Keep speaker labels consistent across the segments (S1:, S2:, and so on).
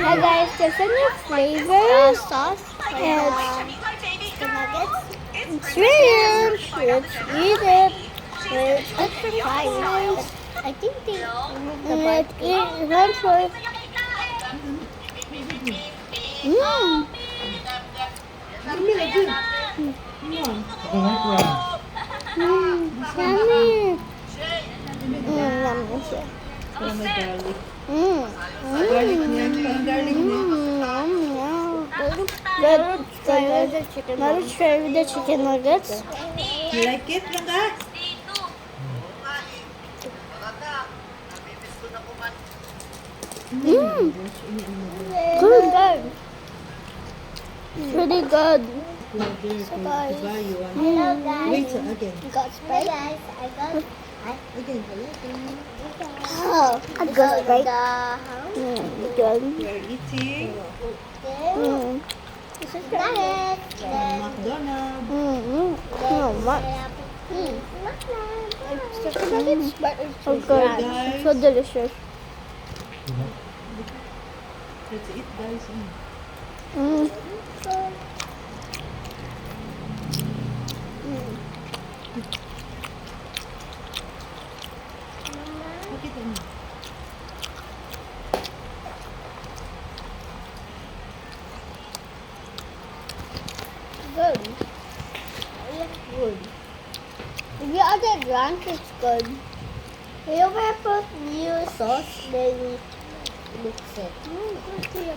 S1: Hi guys, there's a new flavor sauce and
S2: The nuggets.
S1: it's really let's eat it. It's good for fries.
S2: I think they removed the
S1: And
S2: bark.
S1: it runs for yummy. Yummy siya.
S3: Parang may garlic.
S1: Yum,
S3: Garlic niyan. Parang garlic niyan.
S1: yum. Good. Now let's try with the chicken nuggets.
S3: You like it, Langga?
S1: Good, good. It's really good.
S3: Guys. You want
S2: Hello guys.
S3: Wait, so again.
S1: Got
S2: Hey guys, I got
S3: Again.
S1: Oh, a good, right?
S2: the house.
S1: Good.
S3: We're eating
S1: This is
S2: Nuggets.
S3: from McDonald's.
S1: Oh, what?
S2: Chicken nuggets, but it's
S1: So good.
S3: Guys.
S1: So delicious.
S3: Let's eat, guys.
S1: Mm.
S3: Pakita mo.
S1: Good. Good. If you add the ranch, it's good.
S2: We over put new sauce, then we mix it.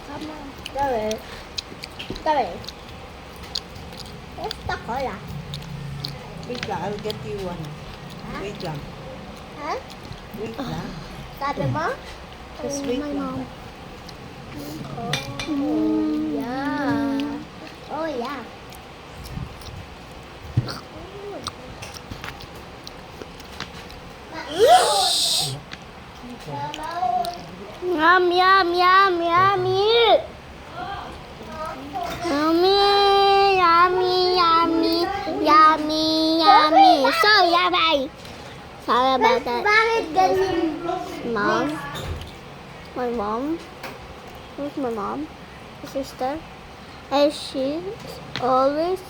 S1: Come on.
S2: Dale. Dale. Where's the cola?
S3: Wait lang, I'll get you one. Wait lang.
S2: Huh?
S3: Wait lang.
S2: Sabi mo?
S3: Just wait lang.
S2: Oh, yeah. Oh, yeah.
S1: Yum, yum, yum, yummy. Yummy, yummy, yummy, yummy, yummy. So yummy. Sorry about that.
S2: Bakit ganyan?
S1: Mom. My mom. Who's my mom? My sister. And she's always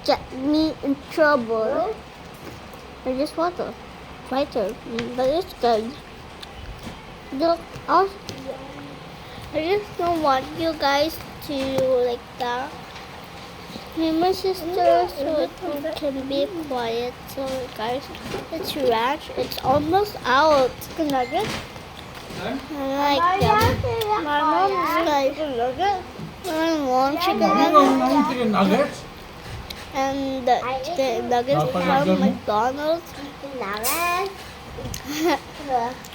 S1: get me in trouble. I just want to fight her, but it's good. Look, I just don't want you guys to like that. Me and my sister, so it can be quiet. So guys, it's ranch. It's almost out. Chicken nuggets. I like them. My mom's like I want chicken nuggets.
S4: Chicken nuggets?
S1: And the nuggets from McDonald's.
S2: Nuggets.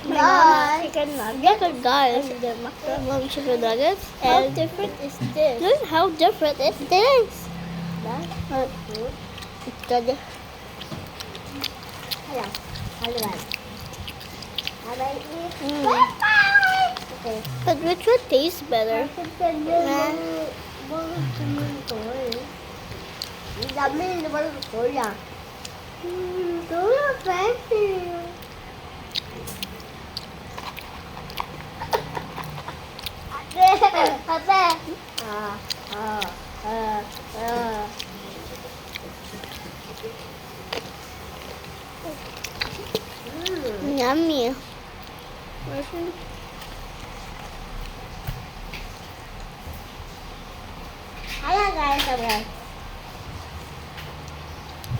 S1: McDonald's chicken nuggets. Look guys, the McDonald's chicken nuggets.
S2: How
S1: And
S2: different is this?
S1: look how different it is.
S2: That's good.
S1: It's good.
S2: Hello. Hello. How about you?
S1: Mm.
S2: Bye-bye. Okay.
S1: But which one tastes better?
S2: Ang dami naman ng kuya. Kuya, fancy. Ate! Ate! Ah.
S1: Yummy.
S2: Hello guys, okay.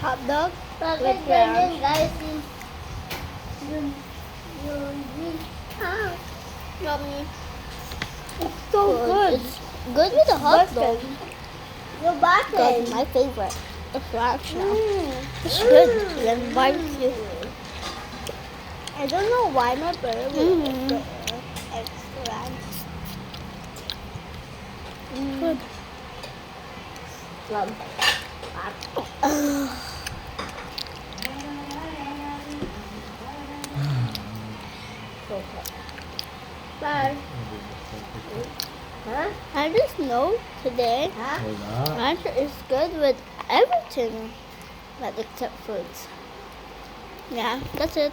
S1: Hot dog
S2: Bakit
S1: with
S2: ganyan
S1: ranch.
S2: guys? Yung
S1: Yummy. It's so good. It's good with a hot dog.
S2: Yung
S1: Good,
S2: button.
S1: my favorite. It's ranch now. It's good. And barbecue. I don't know why my brother will put extra ranch. Good.
S2: Love.
S1: Bye.
S2: Huh?
S1: I just know today
S2: Huh?
S1: ranch is good with everything, but except fruits. Yeah, that's it.